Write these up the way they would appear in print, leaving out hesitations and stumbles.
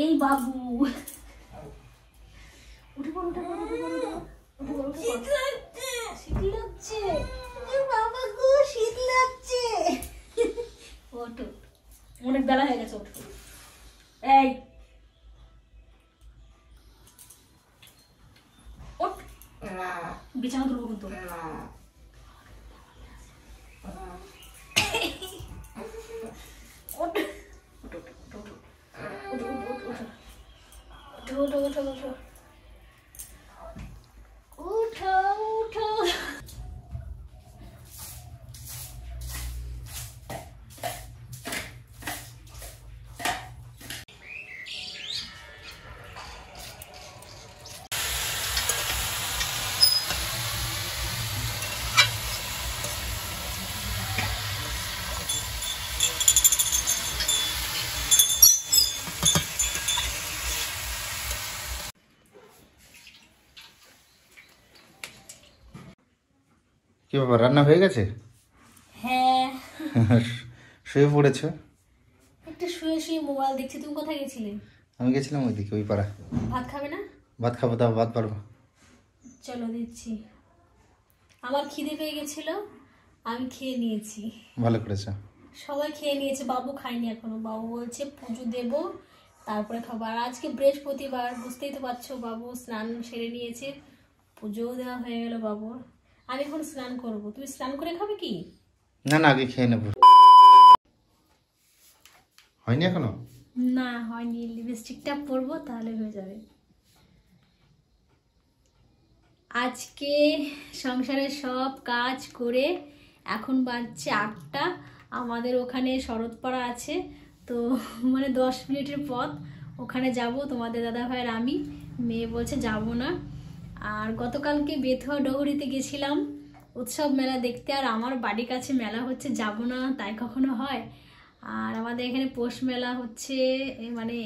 এই বাবু উঠে পড় উঠে পড় উঠে পড় উঠে পড় শীত লাগছে শীত লাগছে বাবা গো শীত লাগছে ওঠো অনেক বেলা হয়ে গেছে ওঠো এই ওঠ বিছানা তুলবো কিন্তু উঠো উঠো উঠো উঠো উঠো কি ব্যাপার, রান্না হয়ে গেছে? হ্যাঁ শুয়ে পড়েছো? একটু শুয়ে শুয়ে মোবাইল দেখছি। তুমি কোথায় গেছিলে? আমি গেছিলাম ওইদিকে, ওই পাড়া। ভাত খাবে না? ভাত খাবো, দাও ভাত পারবো। চলো দিচ্ছি। আমার খিদে পেয়ে গেছিল, আমি খেয়ে নিয়েছি। ভালো করেছো। সবাই খেয়ে নিয়েছে, বাবু খায়নি এখনো। বাবু বলছে পুজো দেবো তারপরে খাবার। আজকে বৃহস্পতিবার, বুঝতেই তো পারছো। বাবু স্নান সেরে নিয়েছে, পুজোও দেওয়া হয়ে গেল বাবুর। আমি এখন স্নান করবো। তুমি স্নান করে খাবে কি? না না, আগে খেয়ে নেবো। হয়নি এখনো? না হয়নি, লিপস্টিকটা পরবো তাহলে হয়ে যাবে। আজকে সংসারের সব কাজ করে এখন বাজছে 8টা। আমাদের ওখানে শরৎপাড়া আছে, তো মানে 10 মিনিটের পথ। ওখানে যাব তোমাদের দাদাভাইয়ের আমি। মেয়ে বলছে যাব না। আর গতকালকে বেথুয়া ডহরিতে গেছিলাম উৎসব মেলা দেখতে। আর আমার বাড়ির কাছে মেলা হচ্ছে, যাব না তাই কখনো হয়? আর আমাদের এখানে পৌষ মেলা হচ্ছে, মানে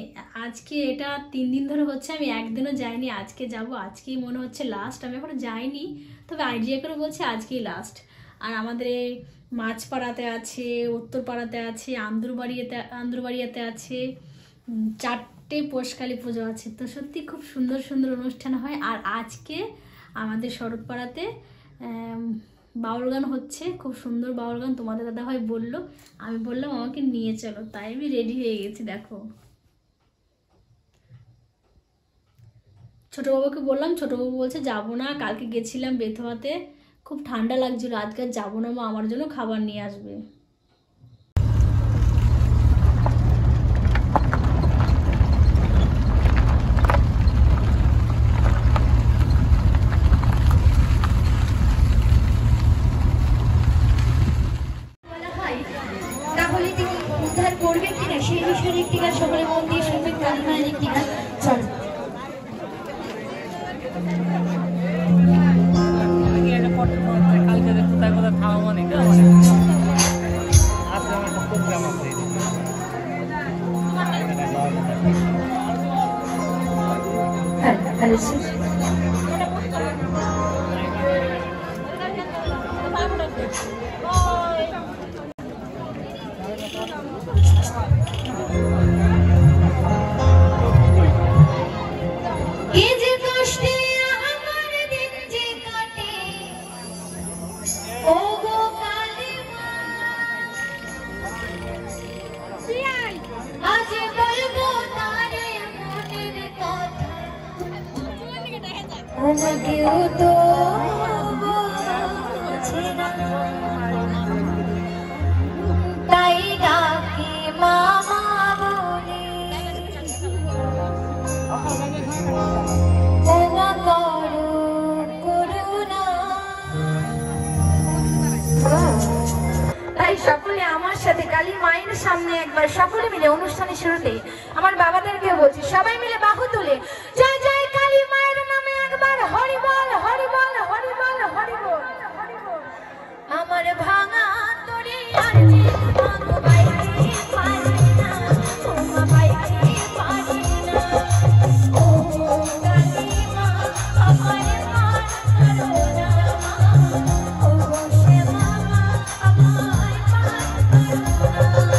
আজকে এটা 3 দিন ধরে হচ্ছে। আমি একদিনও যাইনি, আজকে যাব। আজকেই মনে হচ্ছে লাস্ট। আমি এখনো যাইনি, তবে আইডিয়া করে বলছি আজকেই লাস্ট। আর আমাদের এই মাছপাড়াতে আছে, উত্তরপাড়াতে আছে, আন্দুরবাড়িয়াতে আছে, 4টে পৌষকালী পুজো আছে। তো সত্যি খুব সুন্দর সুন্দর অনুষ্ঠান হয়। আর আজকে আমাদের শরৎপাড়াতে বাউল গান হচ্ছে, খুব সুন্দর বাউল গান। তোমাদের দাদাভাই বললো, আমি বললাম আমাকে নিয়ে চলো, তাই আমি রেডি হয়ে গেছি। দেখো ছোটবাবুকে বললাম, ছোটবাবু বলছে যাবো না, কালকে গেছিলাম বেথুয়াতে, খুব ঠান্ডা লাগছিল, আজকে যাবো না মা, আমার জন্য খাবার নিয়ে আসবে। তাহলে তিনি উদ্ধার করবেন কিনা সেই বিষয়ে একটি গান সকলে মন দিয়ে শুনবেন। কালিমায়ের একটি গান চল। কালকে কোথায় কোথায় খাওয়া মানে আজকে আমার একটা প্রোগ্রাম আছে। তাই ডাকি মামা বলে ক্ষমা করো করুণা। তাই সকলে আমার সাথে কালী মায়ের সামনে একবার সকলে মিলে অনুষ্ঠানের শুরুতে আমার বাবাদেরকে বলছি, সবাই মিলে বাহু তুলে জয় জয় কালী মায়ের নামে একবার হরি বল হরি বল হরি বল হরি বল। আমার ভাঙা তোরে আর যে ভাঙো বাইরে পারি না, ওমা বাইরে পারি না। ও কালী মা আমার পার করো না, ও সে মামা আমার পার করো না।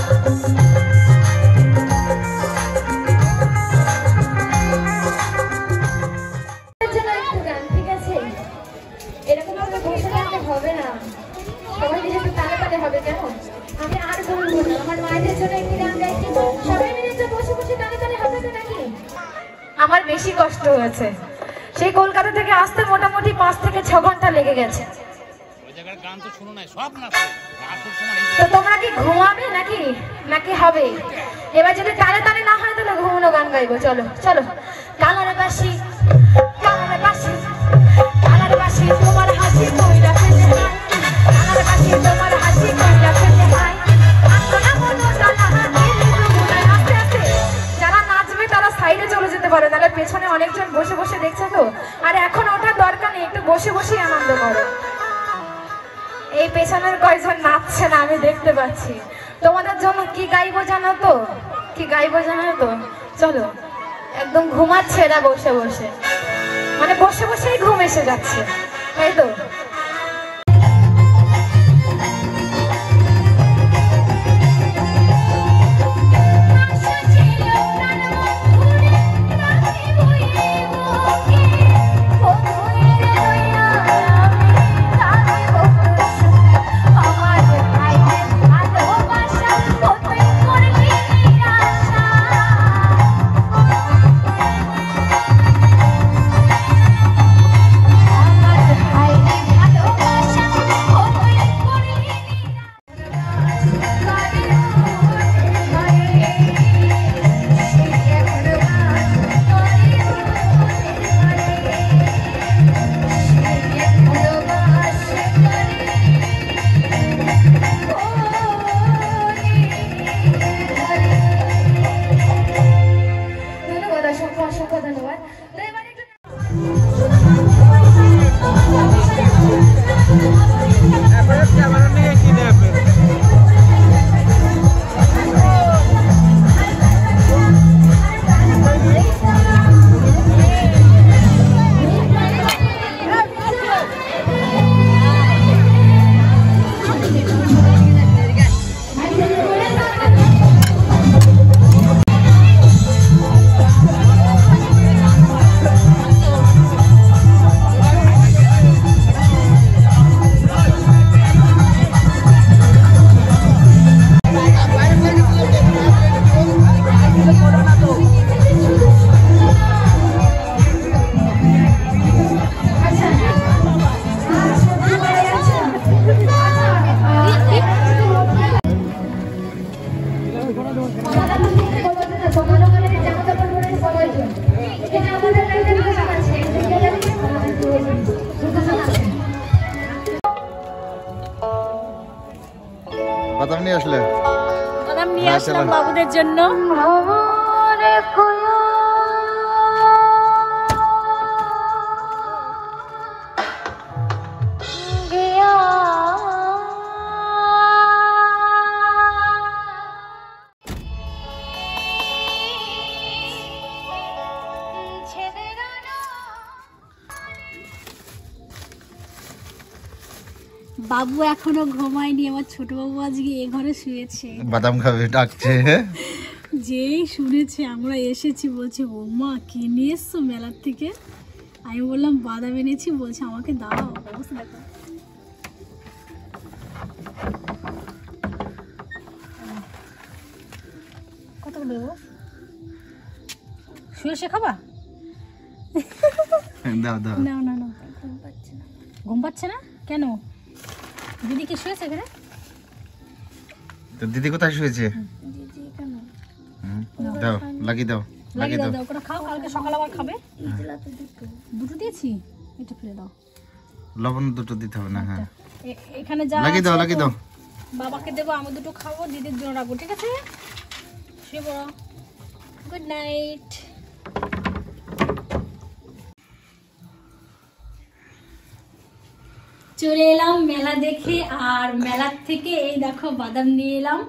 আমার বেশি কষ্ট হয়েছে। সেই কলকাতা থেকে আসতে মোটামুটি 5 থেকে 6 ঘন্টা লেগে গেছে। তো তোমরা কি ঘুমাবে নাকি নাকি হবে? এবার যদি তালে তালে না হয় তাহলে ঘুমানো গান গাইবো। চলো চলো। কালার বাসি কালার বাসি কালার বাসি তোমার হাসি কইরা ফেলে হাই, কালার বাসি তোমার হাসি কইরা ফেলে হাই। আন্তনা মনো তালা আস্তে আস্তে যারা নাচবে তারা সাইডে চলে যেতে পারে, তাহলে পেছনে অনেকজন বসে বসে দেখছে তো। আর এখন ওঠার দরকার নেই, একটু বসে বসেই আনন্দ করো। এই পেছনের কয়জন নাচছে না আমি দেখতে পাচ্ছি। তোমাদের জন্য কি গাইবো জানো তো? কি গাইবো জানো তো? চলো। একদম ঘুমাচ্ছে এরা বসে বসে, মানে বসে বসেই ঘুম এসে যাচ্ছে, তাই তো? বাদাম নিয়ে আসলে? বাদাম নিয়ে আসলাম বাবুদের জন্য। বাবু এখনো ঘুমায়নি, আমার ছোট বাবু আজকে এ ঘরে শুয়েছে, বাদাম খাবে ডাকছে। যেই শুনেছে আমরা এসেছি বলছে ও মা কি নিয়ে এসছো মেলার থেকে। আমি বললাম বাদাম এনেছি, বলছে আমাকে দাও। অবস্থা দেখো। কত দেবো? শুয়ে শেখাবা? দাও দাও। না না না, ঘুম পাচ্ছে না। ঘুম পাচ্ছে না কেন? দিদি কি শুয়েছে এখানে? তো দিদি কোথায় শুয়েছে? দিদি কেন? দাও লাগিয়ে দাও, লাগিয়ে দাও। ওটা খাও, কালকে সকালে আবার খাবে। দুটো দিয়েছি, এটা ফেলে দাও। লবণ দুটো দিতে হবে না? হ্যাঁ এখানে যা লাগিয়ে দাও, লাগিয়ে দাও। বাবাকে দেবো, আমি দুটো খাবো, দিদির জন্য রাখবো, ঠিক আছে? শুয়ে পড়ো। Good night. চলে এলাম মেলা দেখে, আর মেলার থেকে এই দেখো বাদাম নিয়ে এলাম।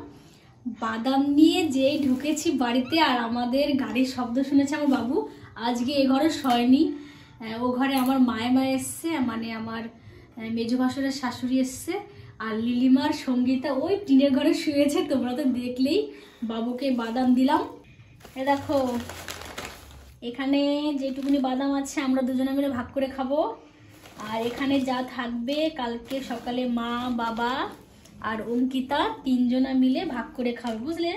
বাদাম নিয়ে যেই ঢুকেছি বাড়িতে, আর আমাদের গাড়ির শব্দ শুনেছে আমার বাবু। আজকে এ ঘরে শয়নি, ও ঘরে আমার মায়ে এসছে, মানে আমার মেজো ভাসুরের শাশুড়ি এসছে, আর লিলিমার সঙ্গীতা ওই টিনের ঘরে শুয়েছে, তোমরা তো দেখলেই। বাবুকে বাদাম দিলাম। এ দেখো এখানে যেটুকুনি বাদাম আছে আমরা দুজনে মিলে ভাগ করে খাবো। আর এখানে যা থাকবে কালকে সকালে মা, বাবা আর অঙ্কিতা তিনজনা মিলে ভাগ করে খাবে, বুঝলে?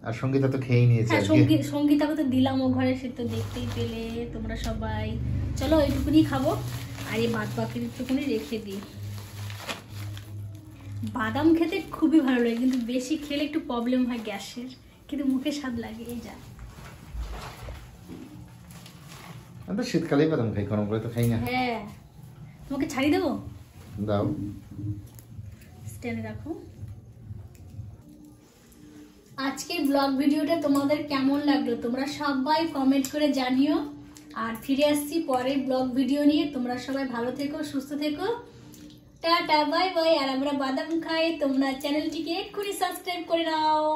আর সঙ্গীতা তো খেয়েই নিয়েছে হ্যাঁ আজকে। সঙ্গীতাকে তো দিলাম ও ঘরে, সে তো দেখতেই পেলে তোমরা সবাই। চলো এইটুকুনি খাবো, আর এই বাদ বাকিটুকুনি রেখে দিই। বাদাম খেতে খুবই ভালো লাগে, কিন্তু বেশি খেলে একটু প্রবলেম হয় গ্যাসের, কিন্তু মুখে স্বাদ লাগে। এই যা, আমি তো শীতকালেই বাদাম খাই, গরম করে তো খাই না। হ্যাঁ তোমাকে ছাড়িয়ে দেবো, দাও। স্ট্যান্ডে রাখো। আজকের ব্লগ ভিডিওটা তোমাদের কেমন লাগলো তোমরা সবাই কমেন্ট করে জানিও। আর ফিরে আসছি পরের ব্লগ ভিডিও নিয়ে। তোমরা সবাই ভালো থেকো, সুস্থ থেকো, টাটা বাই বাই। আর আমরা বাদাম খাই, তোমরা চ্যানেলটিকে এক্ষুনি সাবস্ক্রাইব করে নাও।